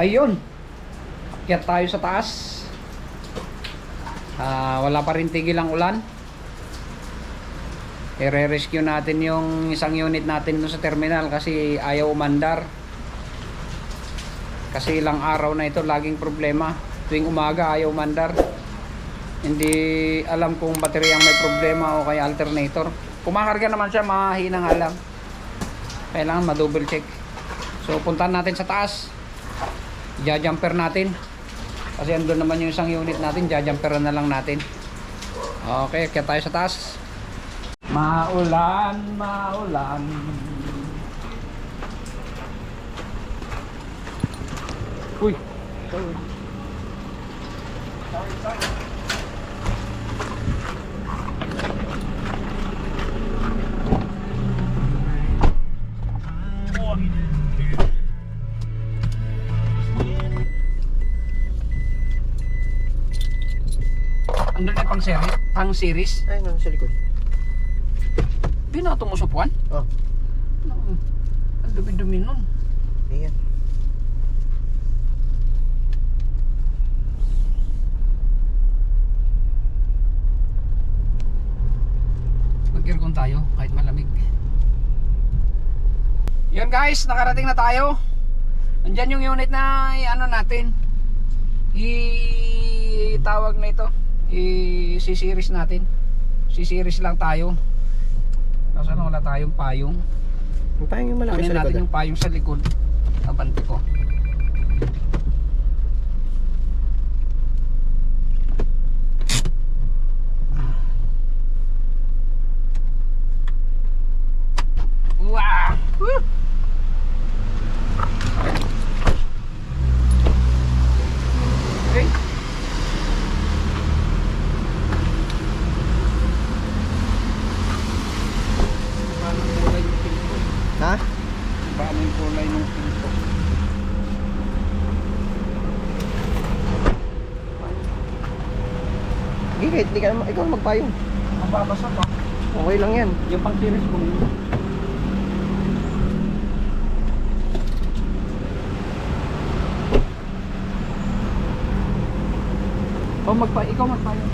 Ayun. Akyat tayo sa taas. Wala pa rin tigil ang ulan. I-rescue natin yung isang unit natin doon sa terminal kasi ayaw umandar. Kasi ilang araw na ito laging problema. Tuwing umaga ayaw umandar. Hindi alam kung baterya ang may problema o kaya alternator. Kumakarga naman siya, mahina nga lang. Kailangan ma-double check. So puntahan natin sa taas. Jajumper natin. Kasi andun naman yung isang unit natin, jajumperan na lang natin. Okay, kaya tayo sa taas. Maulan, maulan. Uy. Sorry. Andun na pang series. Ay, nasa likod. Binato mo supuan? Oh. Ang dumi-dumi nun. Ayan. Mag-aircon tayo kahit malamig. Yun guys, nakarating na tayo. Andyan yung unit na ano natin. Tawag na ito. I-series natin. Si-series lang tayo. Kasi wala tayong payong. Yung payong yung malaki Kunin sa likod. natin yung payong sa likod. Abante ko. Wow! Woo! Okay. Ha? Paano yung kulay ng pinto? Hindi, kahit hindi ka naman, ikaw magpayong. Mababasa pa. Okay lang yan. Yung pang series ko. Ikaw magpayo.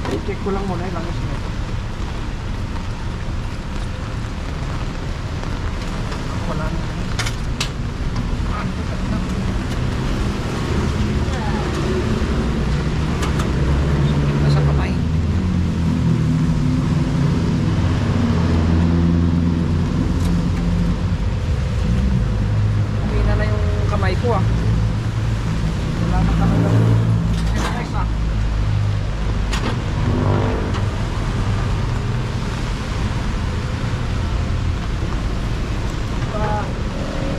I-check ko lang muna yung langis nito. Wala na. Nasa kamay. Umina na yung kamay ko ah. Wala na talaga. Nice ah.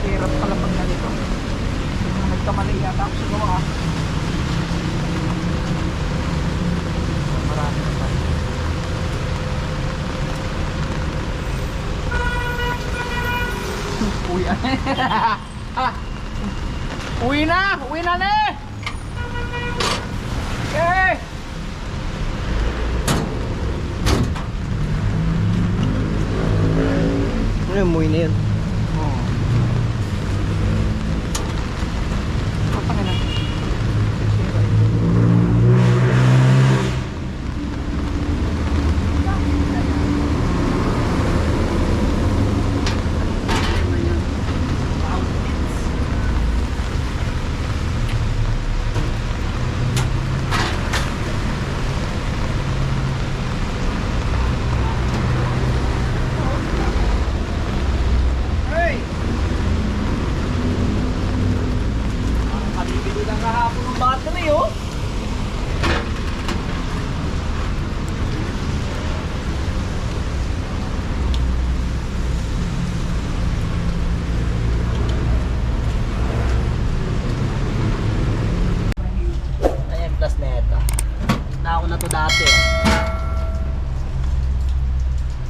Hirap pala pag ganito. Nagkamali yata ako sa gawa ah. Marami na pa. Uwi na. Uwi na! Uwi na ne! Okay! Ano yung muwi na yun? Oh. Patangin na. Hey! Nakabibili lang kahapon ng battery, oh. Ayan, plus na ito. Na ako na to dati.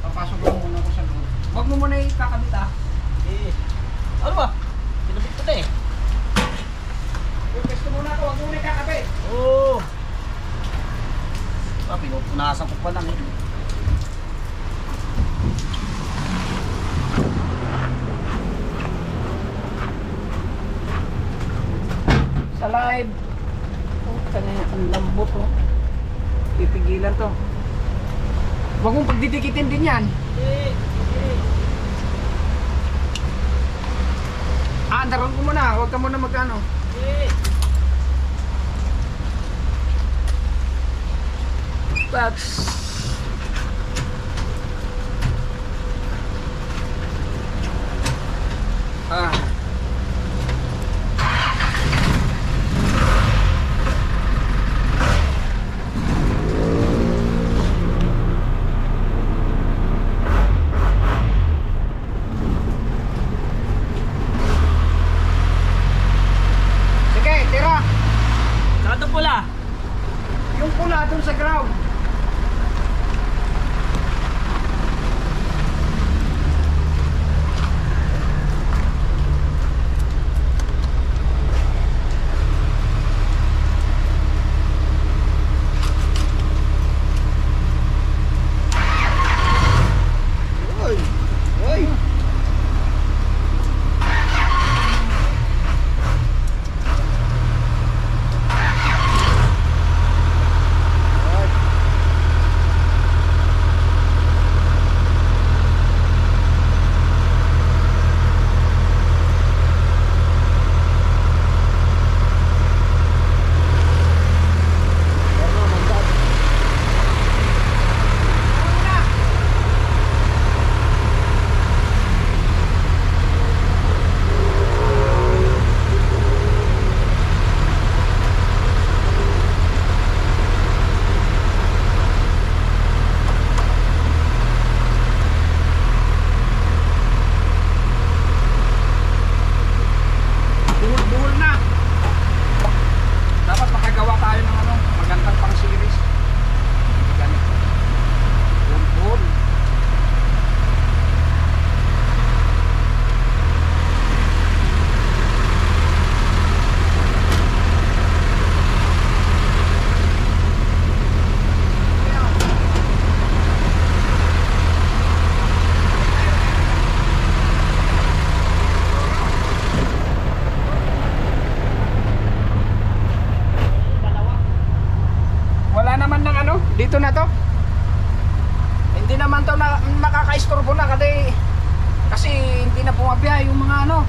Papasok lang muna ko sa loob. Huwag mo muna ikakabit ah. Eh, ano ba? Pinabit ko na eh. Pwesto muna ako, huwag muna ikakabit. Oo. Pinupunasan ko pa lang eh. Alive. Oh, kanya ang lambot oh. Pipigilan to. Huwag mong pagdidikitin din yan. Andaran ko muna. Huwag ka muna magkano. That's... Sige, tira. Saan ito pula? Yung pula dun sa ground. Buhol na. Dapat makagawa tayo ng ano, magandang pang series. Ganito. Buhol. Wala naman ng ano, dito na to. Hindi naman to na makakaistorbo na kasi hindi na bumabiyahe yung mga ano,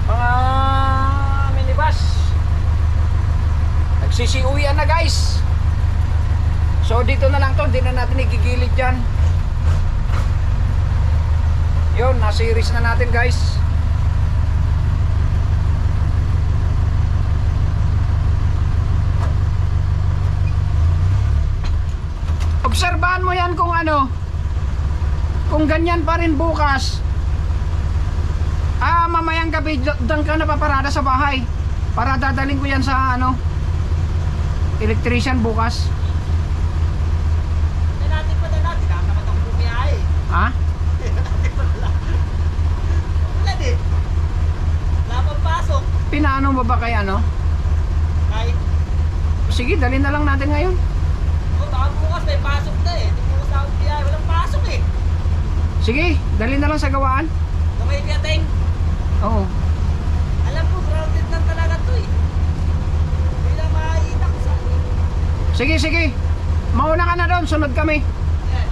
mga minibus. Nagsisiuwian na guys. So dito na lang to, hindi na natin igigilid dyan. Yun, na-series na natin guys. Obserbahan mo yan kung ano, kung ganyan pa rin bukas, mamayang gabi doon ka na paparada sa bahay para dadaling ko yan sa ano, electrician bukas. Natin pa na natin. Kakamat ang bumiyahe. Ha? Wala din. Wala pang pasok. Pinaano mo ba kay ano? Kahit, Sige, dalhin na lang natin ngayon. baka bukas may pasok na eh. Hindi bukas ako biyahe. Walang pasok eh. Sige, dalhin na lang sa gawaan. Kamay kiyating. Oo. Alam ko, grounded lang talaga to eh. Hindi lang makakita ko saan eh. Sige, sige. Mauna ka na doon, sunod kami. Yan.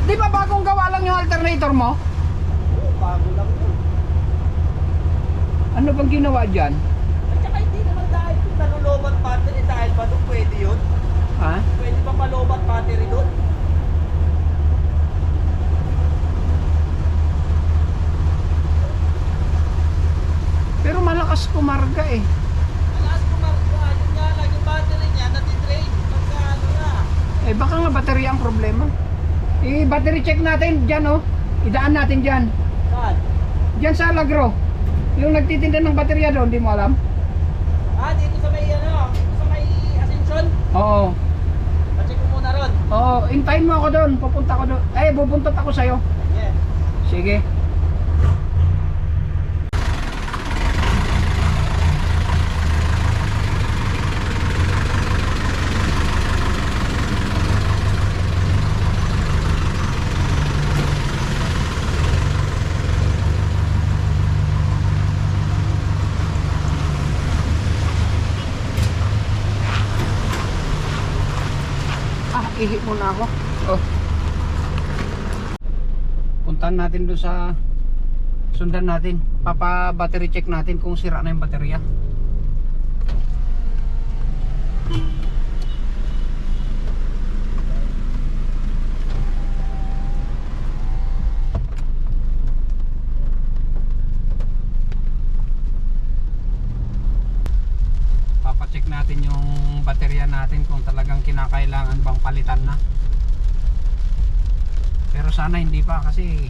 Di ba bagong gawa lang yung alternator mo? Oo, bago lang yun. Ano bang ginawa dyan? At saka hindi naman dahil kung nalulobat battery, dahil ba doon pwede yun? Ha? Pwede pa palobat battery doon? Pero malakas kumarga eh. Malakas kumarga, yun nga lang yung battery niya, natidrain. Pagka ano na. Eh baka nga baterya ang problema. I-battery check natin dyan oh. Idaan natin dyan. Saan? Dyan sa Alagro. Yung nagtitinda ng baterya doon, di mo alam? Dito sa may ano, dito sa may Ascension. Oo. Pacheck ko muna ron. Oo, hintayin mo ako doon. Pupunta ako doon. Bubuntot ako sa'yo. Yeah. Sige. Iihi muna ako. Oh. Puntahan natin doon sa sundan natin. Papa-battery check natin kung sira na yung baterya. Papa-check natin yung baterya natin kung talagang kinakailangan bang palitan na. Pero sana hindi pa kasi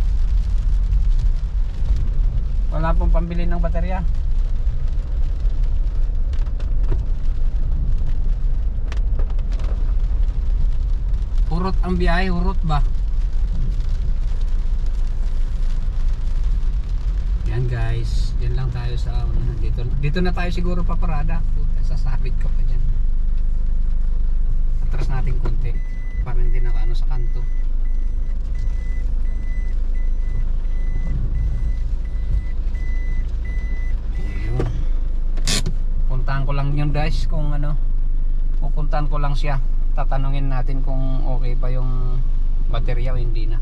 wala pong pambili ng baterya. Urot ang biyahe, urot ba? Yan guys, yan lang tayo sa dito na tayo siguro paparada. Sasabit ka pa dyan. Atras natin konti para hindi nakaano sa kanto. Ayun. Puntahan ko lang yun guys kung ano. Pupuntahan ko lang siya. Tatanungin natin kung okay pa yung baterya o hindi na.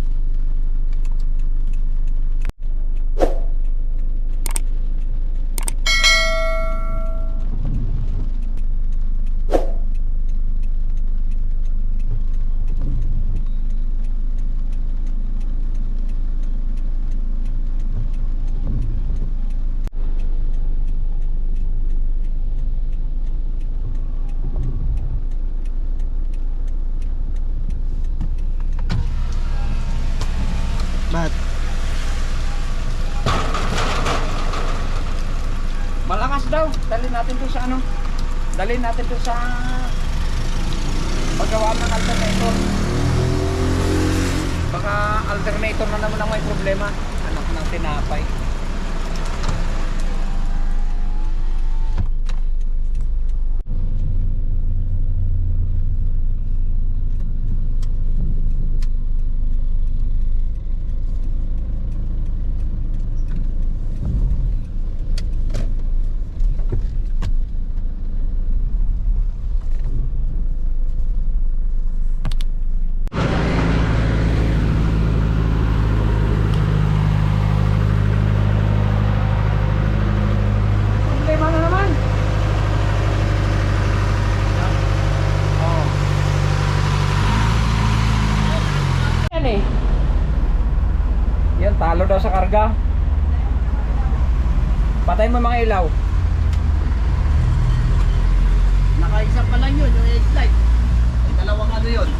Ba't? Malakas daw. Dalhin natin to sa ano? Dalhin natin to sa paggawa ng alternator. Baka alternator na naman ang may problema. Anak ng tinapay. Problema na naman. Oh. Yan eh. Yan, talo daw sa karga. Patay mo mga ilaw. Nakaisa pa lang yun, yung headlight. May dalawang ano yun.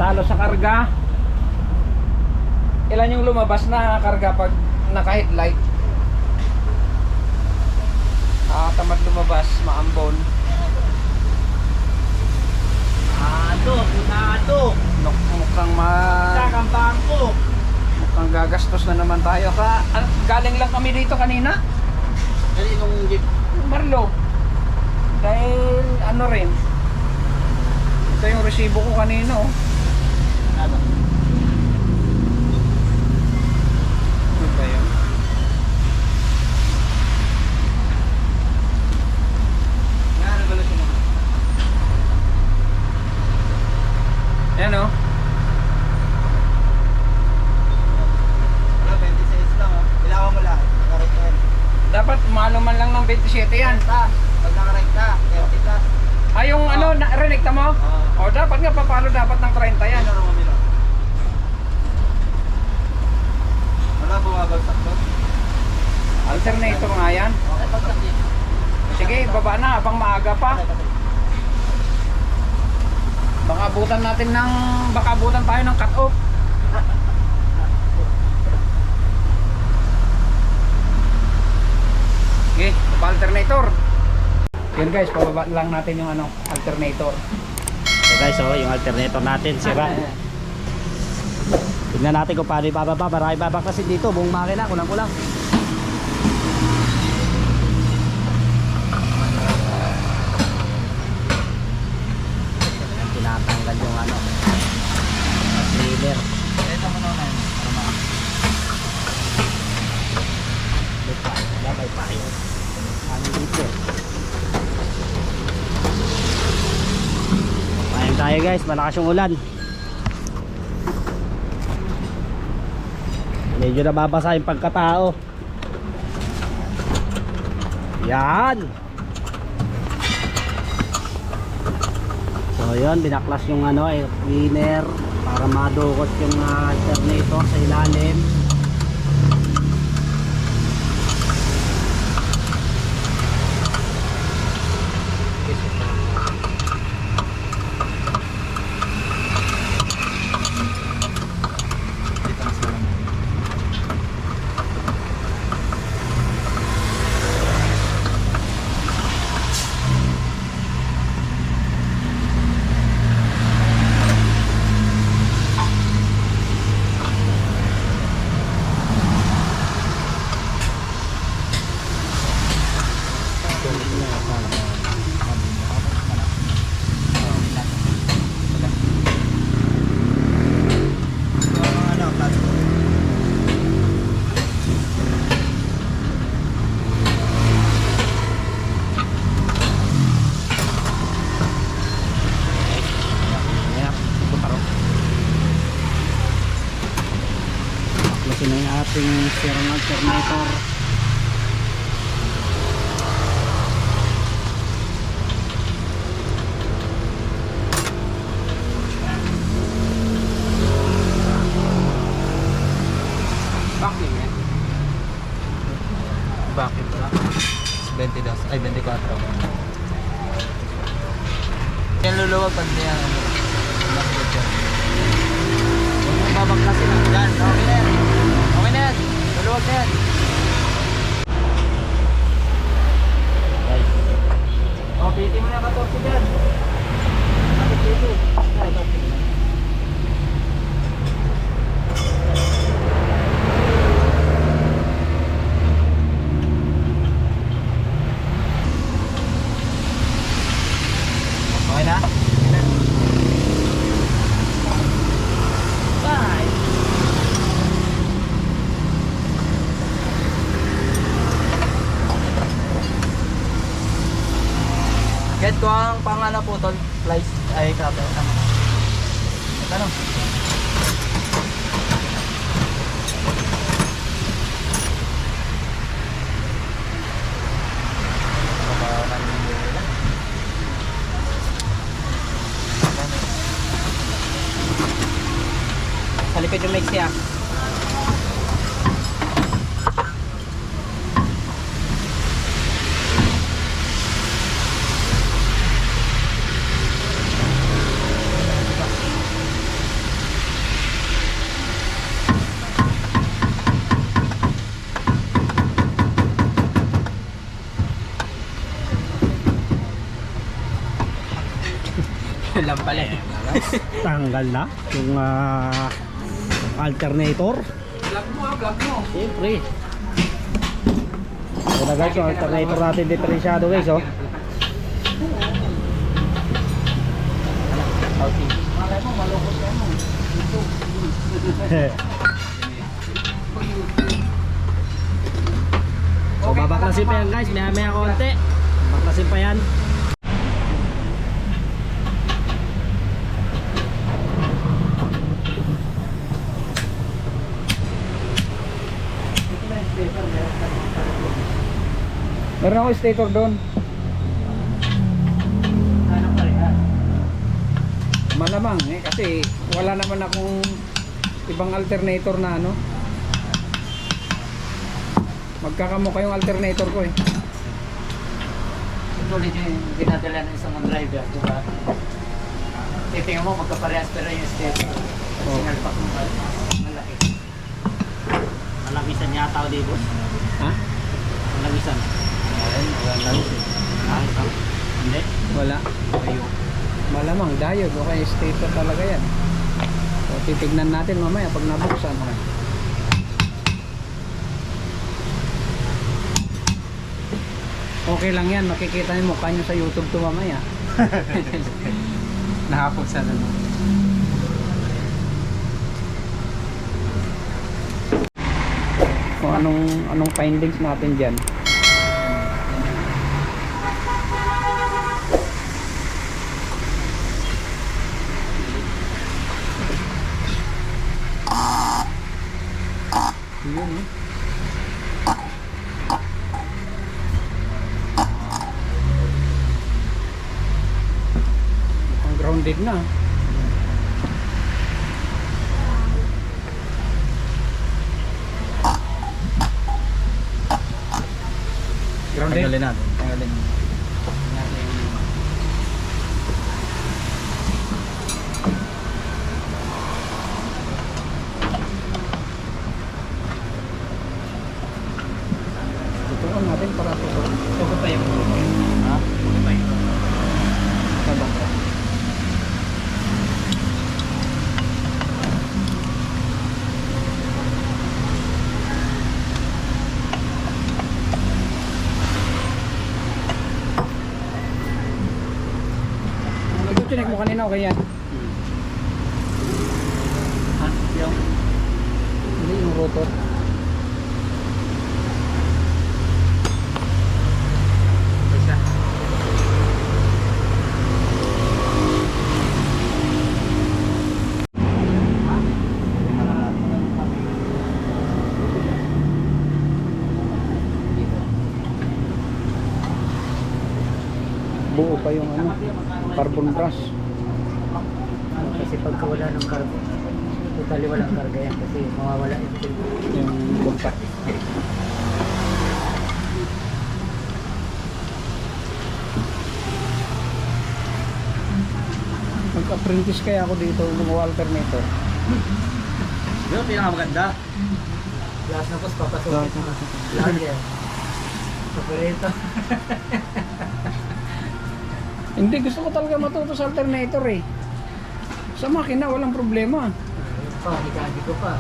Talo sa karga. Ilan yung lumabas na karga pag naka-headlight? Tamad lumabas, maambon. Punado. Mukhang Sakang bangko. mukhang gagastos na naman tayo. Galing lang kami dito kanina. Kaninong jeep? Marlo. Dahil ano rin. Ito yung resibo ko kanina oh. Ano? Ano ba yun? Nga, revolution mo. Yan oh. Wala, 26 lang oh. Ilawan mo lahat. Nakarekta yan. Dapat maluman lang ng 27 yan. Pag nakarekta, 30 plus. Yung ano, rinikta mo? O dapat nga papalo dapat ng 30 yan. Ano mo nila? Wala, bumabagsak to. Alternator nga yan. Sige, baba na habang maaga pa. Baka abutan tayo ng cut-off. Okay, alternator. Yan guys, pababa lang natin yung ano, alternator. So guys, yung alternator natin, sira. Tignan natin kung paano ibababa. Marami babak kasi dito, buong makina, kulang-kulang. Tinatanggal yung ano, trailer. Ito mo naman. Babay pa yun. Ano dito? tayo guys, malakas yung ulan. Medyo nababasa yung pagkatao. Yan. So yun, binaklas yung ano, air cleaner para madukot yung alternator sa ilalim. Ano, plastic. Ayan, ito paro. Baklasin na yung ating serang alternator. Bakit yan? Bakit pala? 22, ay 24. Yan luluwag pag niya ano. Basket yan. Huwag mong babaklasin lang. Yan, okay na yan. Okay na yan. Luluwag na yan. Guys, O, piti mo na 14 dyan. Bakit dito? Ay, 14 na. Okay na? Bye! Get ko ang pangano po tol, flies, ay cover. Ano? sa likod yung mix niya. Lang pala eh. Tanggal na yung alternator. Vlog mo vlog mo. Siyempre. Ito na guys, yung alternator natin diferensyado guys, oh. Malay mo, malungkot ka mo. So babaklasin pa yan guys, maya konti. Babaklasin pa yan. Meron ako stator doon. Malamang eh kasi wala naman akong ibang alternator na ano. Magkakamukha yung alternator ko eh. Tuloy yung dinadala ng isang driver, di ba? Titingnan mo, magkaparehas pero yung state. Signal pack mo malaki. Malangisan yata o di boss? Ha? Malangisan. Hindi? Wala. Ayun. Malamang diode o kaya stator talaga yan. So titignan natin mamaya pag nabuksan. Okay lang yan, makikita yung mukha nyo sa YouTube to mamaya. Nakapag sa ano. Kung anong findings natin dyan. grounded na. Grounded? Tanggalin natin. Tanggalin. Tutukan natin para tutukan. Tugo pa yung Ha? tugo pa yung Sabang. Nag-chinek mo kanina o kaya? ha? Yung Hindi, yung rotor. isa. Buo pa yung ano, carbon brush. Kasi pagka wala ng cargo, totally walang karga yan kasi mawawala yung filter. Yung contact. Nag-apprentice kaya ako dito ng alternator. Yun, pinakamaganda. Last na po, papasukin mo. Lager. Operator. Hindi, gusto ko talaga matuto sa alternator eh. Sa makina, walang problema. Ayun pa, hikagi ko pa.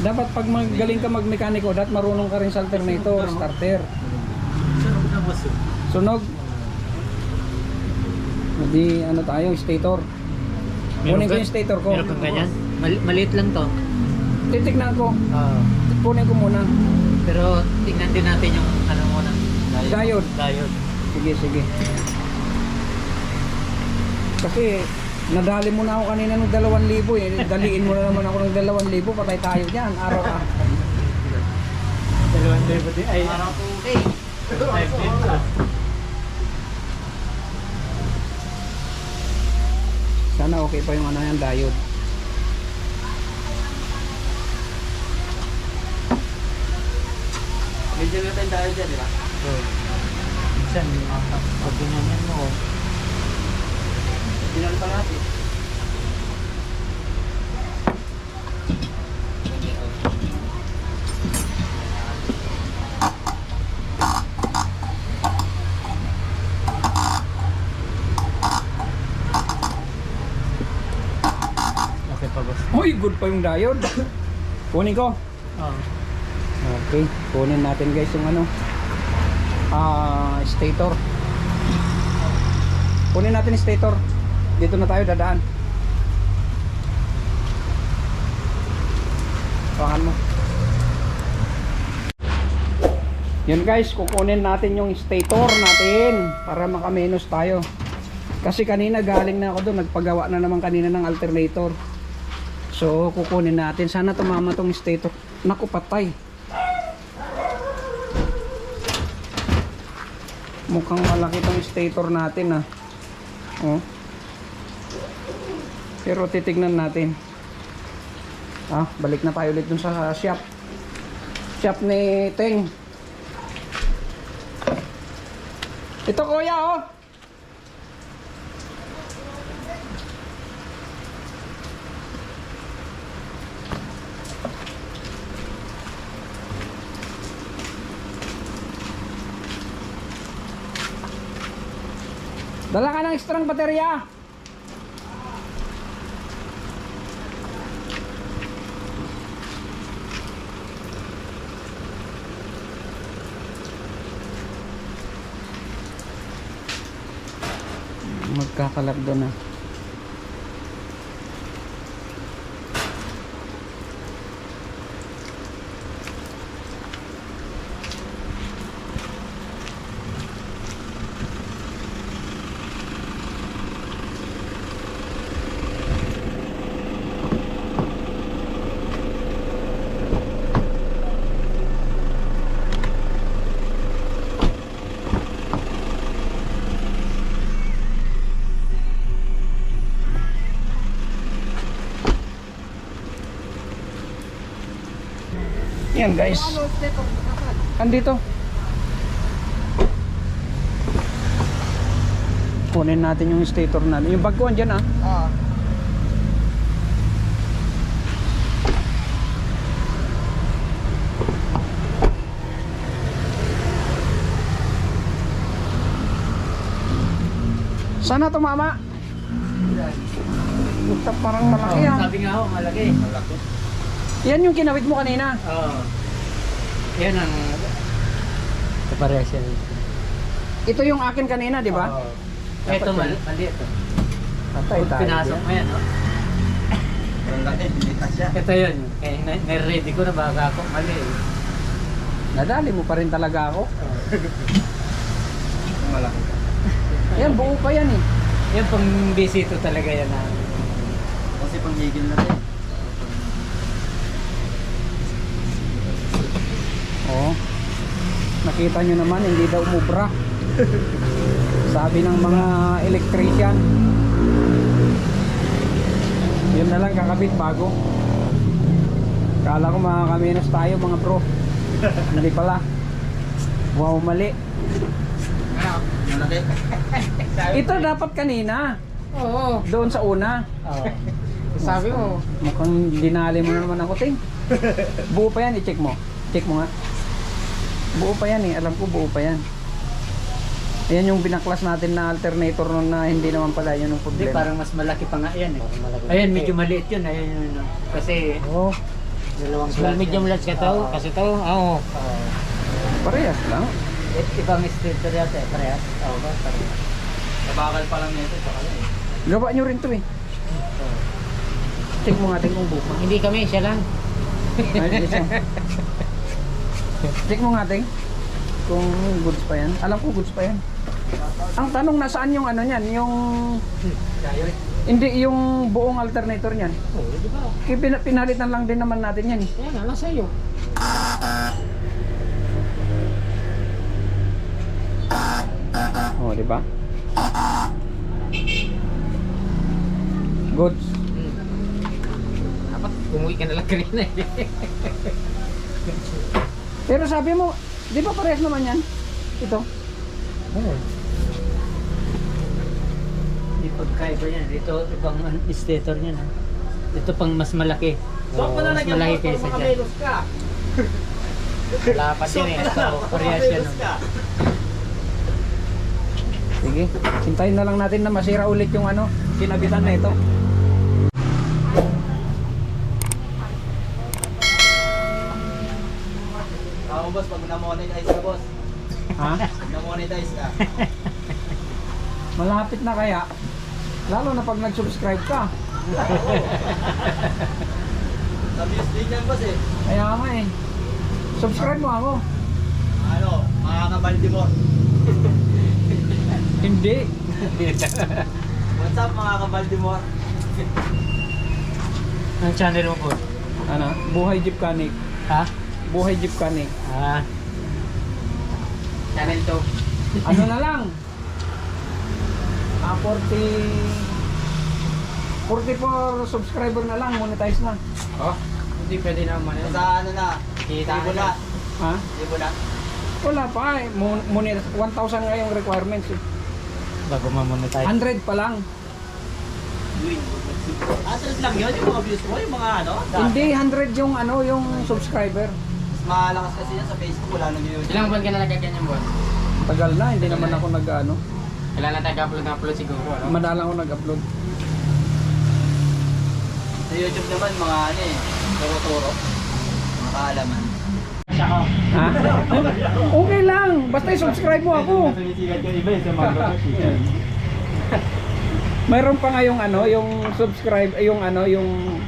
Dapat pag magaling ka magmekaniko, dapat marunong ka rin sa alternator, starter. Sunog na boss yun. Sunog. Hindi, ano tayo, stator. Kunin ko yung stator ko. Meron kang ganyan? Maliit lang to. Titignan ko. Oo. Kunin ko muna. Pero tingnan din natin yung ano muna. Diode. Diode. Sige, sige. Kasi nadali mo na ako kanina ng 2,000 eh. Daliin mo na naman ako ng 2,000. Patay tayo dyan. Araw ka. 200 din. Ay, parang okay. Sana okay pa yung ano yan, diode. Medyo nga tayong dahil dyan, di ba? Minsan, pag ginanyan mo, Binal pa natin. okay pa boss. Uy, good pa yung diode. Kunin ko. Oo. Okay, kunin natin guys yung ano. Stator. Kunin natin yung stator. Dito na tayo dadaan. Pakan mo. Yun guys, kukunin natin yung stator natin para makamenos tayo. Kasi kanina galing na ako doon, nagpagawa na naman kanina ng alternator. So kukunin natin, sana tumama tong stator. Naku, patay. Mukhang malaki tong stator natin ah. Oh. Pero titignan natin. Balik na tayo ulit dun sa shop. Shop ni Teng. Ito kuya oh. Dala ka ng extra baterya. Magkakalap doon ah. Yan guys. Andito. Kunin natin yung stator natin. Yung bag ko andyan ah. Oo. Sana tumama. Puta, parang malaki ah. Sabi nga ho, malaki. Malaki. Yan yung kinawit mo kanina. Oo. Yan ang... Kaparehas yan. Ito yung akin kanina, di ba? Oo. Ito, maliit. Patay tayo. Pinasok mo yan, no? Ang laki, dinitas siya. Ito yun. Kaya na-ready ko na baka ako mali. Nadali mo pa rin talaga ako. Malaki. Yan, buo pa yan eh. Yan pang bisito talaga yan. Kasi panghigil na rin. Oo. Nakita nyo naman, hindi daw umubra. Sabi ng mga electrician. Yun na lang kakabit bago. Kala ko makakaminos tayo mga bro. Hindi pala. Wow, mali. Malaki. Ito dapat kanina. Oo. Doon sa una. Oo. Sabi mo. Mukhang dinali mo na naman ako, ting. Buo pa yan, i-check mo. Check mo nga. Buo pa yan eh, alam ko buo pa yan. Ayan yung binaklas natin na alternator nun na hindi naman pala yun ang Hindi, problema. parang mas malaki pa nga yan eh. Ayan, medyo maliit yun. Ayan yun. No? Kasi Oo, dalawang Small medium large ka to? Kasi to, oo. parehas lang. Ibang stilter yata eh. Parehas. Oo ba? Parehas. Nabakal pa lang nito, tsaka lang eh. Gawa nyo rin to eh. Check mo nga kung buo pa. Hindi kami, siya lang. Ay, isa. Check mo nga kung goods pa yan. Alam ko goods pa yan. Ang tanong nasaan yung ano niyan, yung hindi yung buong alternator niyan. Oo, di ba? Kaya pinalitan lang din naman natin yan. Ayan, alam sa'yo. Oh, di ba? Goods. Dapat umuwi ka na lang kanina eh. Pero sabi mo, di ba parehas naman yan? Ito. Oo. Di pagkaiba yan. Dito, ibang stator niyan. Dito pang mas malaki. So, mas malaki kaysa dyan. ka. Wala pa din eh. So, parehas yan. Sige, hintayin na lang natin na masira ulit yung ano, kinabitan na ito. Oo, boss, pag na-monetize ka, boss. Ha? Na-monetize ka. Malapit na kaya. Lalo na pag nag-subscribe ka. Sa views din yan, boss eh. Kaya nga eh. Subscribe mo ako. Ano, makakabaldi mo. Hindi. What's up, mga kabaldi mo? Ang channel mo po? Ano? Buhay Jeep Canik. Ha? Buhay Jeep Canik. Ah. Channel 2. Ano na lang? 44 subscriber na lang, monetize na. Oh, hindi pwede na man. Sa ano na, Kita libo na. Ha? Libo na. Wala pa eh. 1,000 nga yung requirements eh. Bago ma-monetize. 100 pa lang. Atras lang yun, yung mga views mo, yung mga ano? Hindi 100 yung ano, yung subscriber. Mas malakas kasi yan sa Facebook, wala nang YouTube. Ilang buwan ka na nagkaganyan buwan? Tagal na, hindi naman ako nag-ano. Kailan na tayo-upload siguro, ano? Madalang ako nag-upload. Sa YouTube naman, mga ano eh, turo-turo. Mga kaalaman. Ha? Okay lang, basta i-subscribe mo ako. Mayroon pa nga yung ano, yung subscribe, yung ano, yung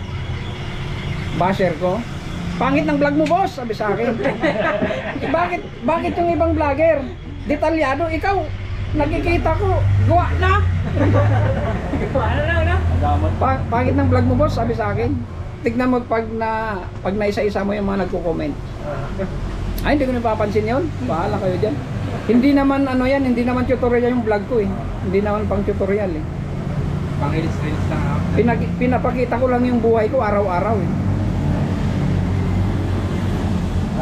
basher ko. Pangit ng vlog mo, boss, sabi sa akin. Bakit yung ibang vlogger detalyado, ikaw nakikita ko, gawa na. Pangit ng vlog mo, boss, sabi sa akin. Tignan mo pag naisa-isa mo yung mga nagko-comment. Ay, hindi ko napapansin yun. Bahala kayo dyan. Hindi naman ano yan, hindi naman tutorial yung vlog ko eh. Hindi naman pang tutorial eh. Pang reels lang. Pinapakita ko lang yung buhay ko araw-araw eh.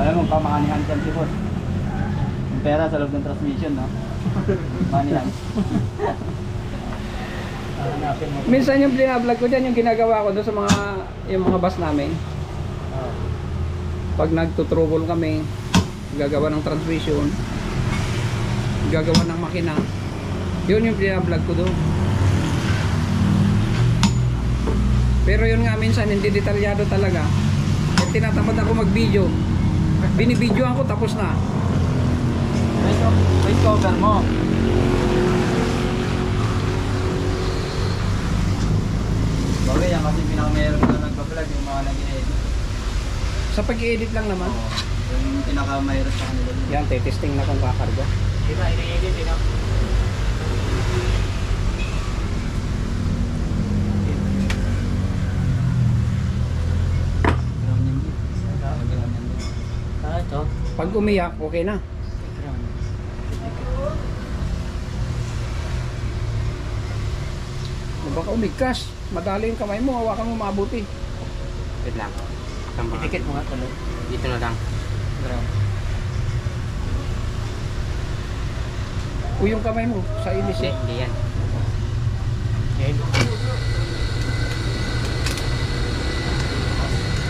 Alam mo, pamanihan dyan si boss. Yung pera sa loob ng transmission, no? Manihan. Hanapin mo. Minsan yung binablog ko dyan, yung ginagawa ko doon sa mga, yung mga bus namin. Pag nagtutrubol kami, gagawa ng transmission, gagawa ng makina, yun yung binablog ko doon. Pero yun nga minsan hindi detalyado talaga. Eh, tinatamad ako mag-video. Binibidyoan ko tapos na. Face cover mo. Bagay yan kasi pinakamayroon na nagpa-vlog yung mga nag-edit. Sa pag-i-edit lang naman. Yung pinakamayroon sa kanila. Yan, testing na kung kakarga. Di ba, ini-edit, no? Ground yan din. Ground yan din. Ito. Pag umiyak, okay na. Baka umigkas. Madali yung kamay mo, hawakan mo mabuti. Wait lang. Itikit mo nga tuloy. Dito na lang. O yung kamay mo, sa ilis Hindi, eh. hindi yan. Okay.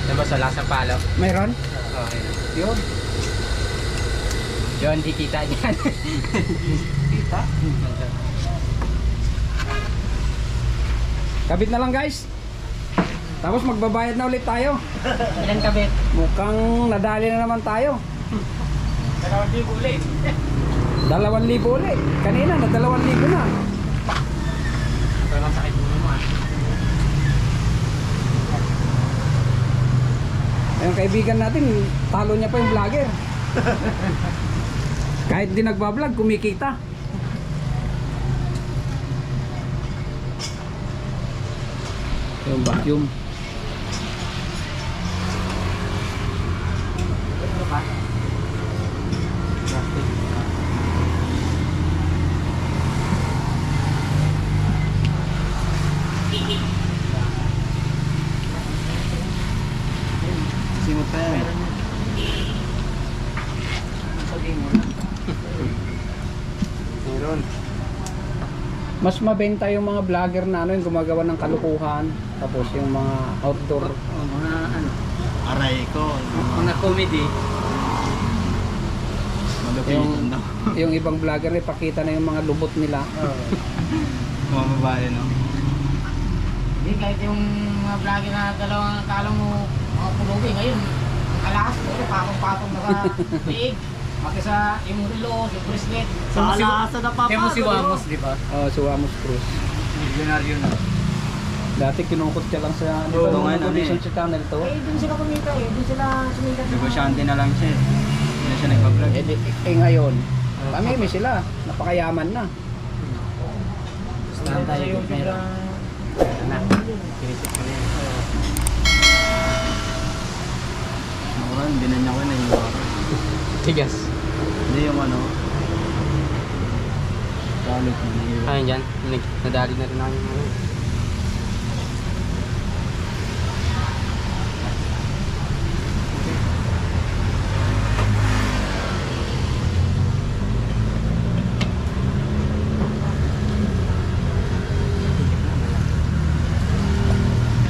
Diba sa lasang palo? Mayroon? Okay na. Yun. Yun, di kita dyan. Kita. Kabit na lang guys. Tapos magbabayad na ulit tayo. Ilan kabit? Mukhang nadali na naman tayo. Dalawang libo ulit. 2,000 ulit. Kanina na 2,000 na. Ito lang sakit mo ah. Yung kaibigan natin, talo niya pa yung vlogger. Kahit di nagbablog, kumikita. Yung vacuum. Simot pa yan. Sabihin mo na. Meron. Mas mabenta yung mga vlogger na ano, yung gumagawa ng kalukuhan. Tapos yung mga outdoor. Oh, mga ano. Aray ko. Mga comedy. Malupitan daw. Yung ibang vlogger, ipakita na yung mga lubot nila. Mga babae, no? Hindi, kahit yung mga vlogger na dalawang akala mo mga pulubi. Ngayon, ang alas, puro patong-patong na sa liig. Pati sa yung relo, yung bracelet. Sa alasa na Kaya mo si Wamos, di ba? Oh, si Wamos Cruz. Milyonaryo na. Dati kinukot siya lang sa, di Oo, ba, nung ngayon, nag-audition ano sa channel to. Eh, dun sila kumita eh. Dun sila sumikat. Negosyante na lang siya. Hindi na siya nagpa-vlog. Ngayon, pamimi sila. Napakayaman na. Stand tayo yung meron. Kinisip ko na yan. Nakuran, binanya ko na yung Tigas. Hindi yung ano. Kalit na. Ayun dyan. Nadali na rin ako yung ano.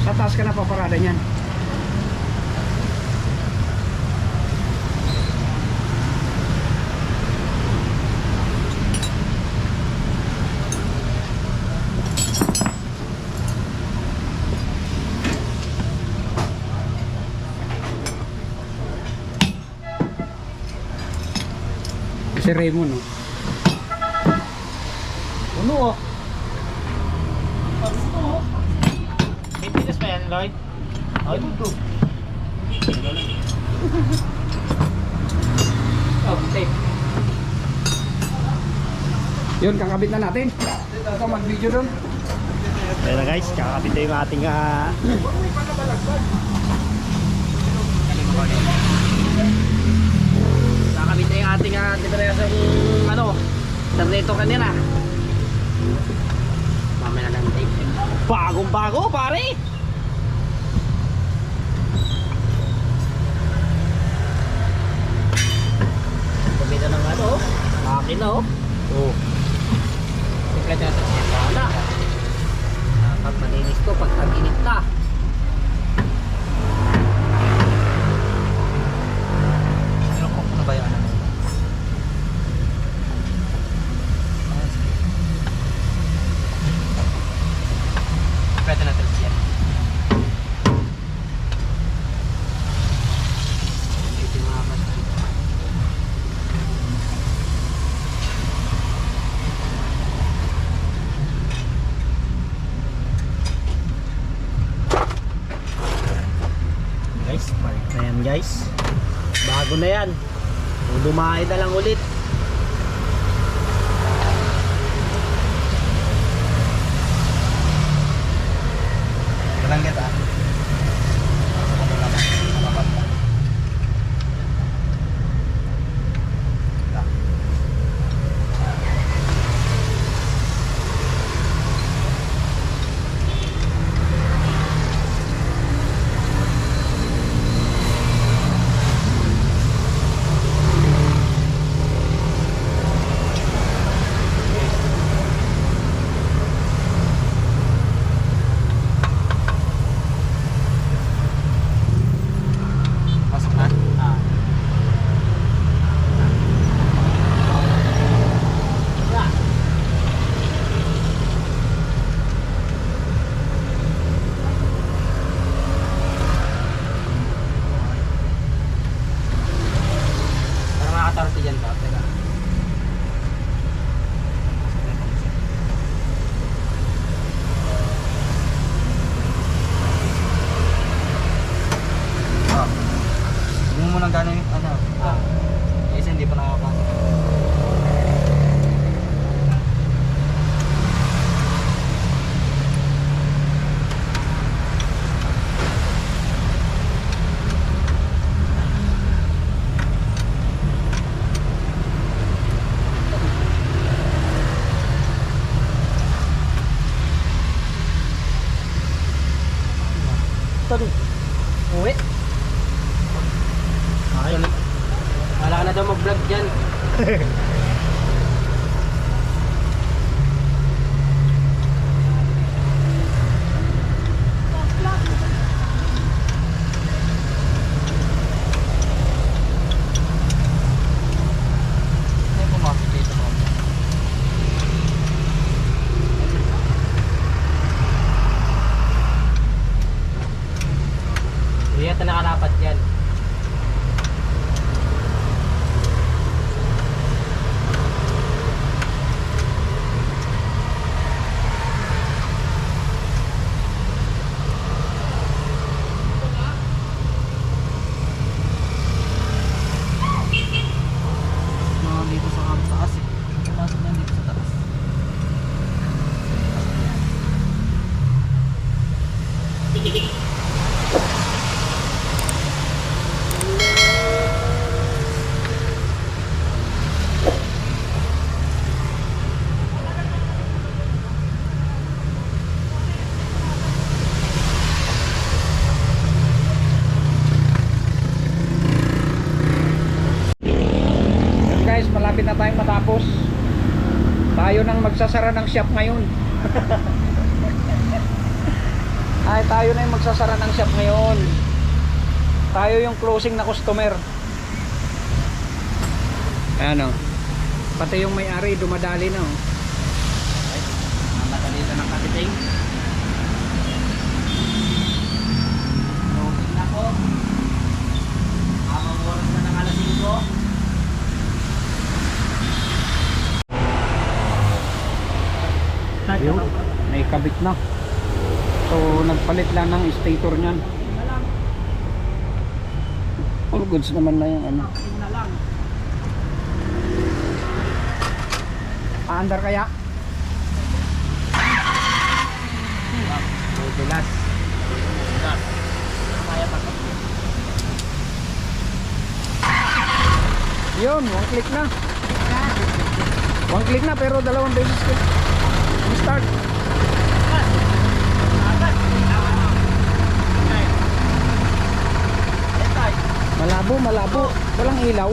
Sa taas ka na paparada niyan. Si Raymond, no? Uno oh. May tigas pa yan, Lloyd? Ay, ito. Oh, tape. Yun, kakabit na natin. Ito, mag-video doon. Ayan na guys, kakapit na yung ating kakapit na yung ating diferensang ano, tornado kanina. Mamaya na lang tape. Bagong bago pare. dumi na ng ano, makina oh. Oo. Kompleto na ito. Wala. Pag malinis to, pag tag-init na. Nilukok ko na ba yung ano? Kompleto na ito. Yan. Ito yung mga basta. Guys, balik na yan guys. Bago na yan. Kung dumain na lang ulit. Balangget ah. Pasok na? Ah. Parang makakatarot dyan ba? Teka. Ah. Hindi mo muna gano'n yung ano. Ah. Kasi hindi pa nakakapasok. Ito uwi. Ay, Wala ka na daw mag-vlog dyan. Hindi pumasok dito mo. Hindi yata nakarapat yan. Mga dito sa taas eh. Pumasok na dito sa taas. Guys, malapit na tayong matapos. Tayo nang magsasara ng shop ngayon. Ay, tayo na yung magsasara ng shop ngayon. Tayo yung closing na customer. Ayan o. Pati yung may-ari dumadali na o. ang matalita ng kapiting. Closing na po. Habang oras na ng alas 5. Yun, may kabit na. So, nagpalit lang ng stator niyan. All goods naman na yung ano. Aandar kaya? Bilas. Kaya pa. Yun, one click na. One click na pero dalawang beses click. Start. Malabo, malabo. Walang ilaw.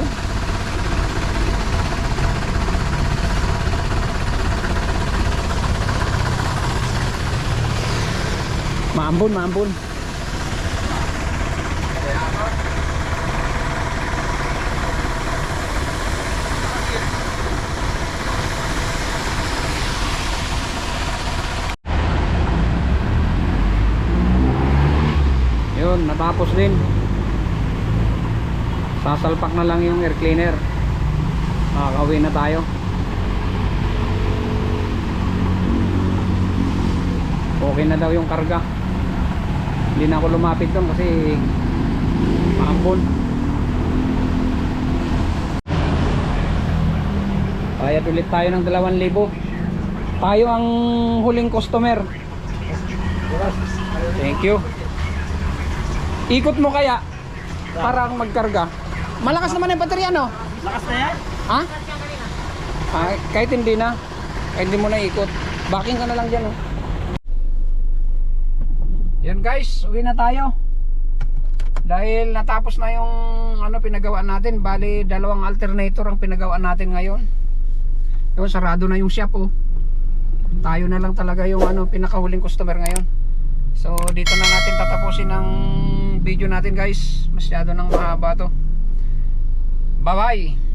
Maambon, maambon. Yun, natapos din. Sasalpak na lang yung air cleaner. Makakauwi na tayo. Okay na daw yung karga. Hindi na ako lumapit doon kasi maambon. Bayad ulit tayo ng 2,000. Tayo ang huling customer. Thank you. Ikot mo kaya para magkarga. Malakas naman yung baterya, no? Lakas na yan? Ha? Kahit hindi na. Kahit hindi mo na ikot. Backing ka na lang dyan, oh. Yan guys, uwi na tayo. Dahil natapos na yung pinagawaan natin. Bali, 2 alternator ang pinagawaan natin ngayon. Yun, sarado na yung shop, oh. Tayo na lang talaga yung pinakahuling customer ngayon. So dito na natin tatapusin ang video natin guys. Masyado nang mahaba to. Bye bye.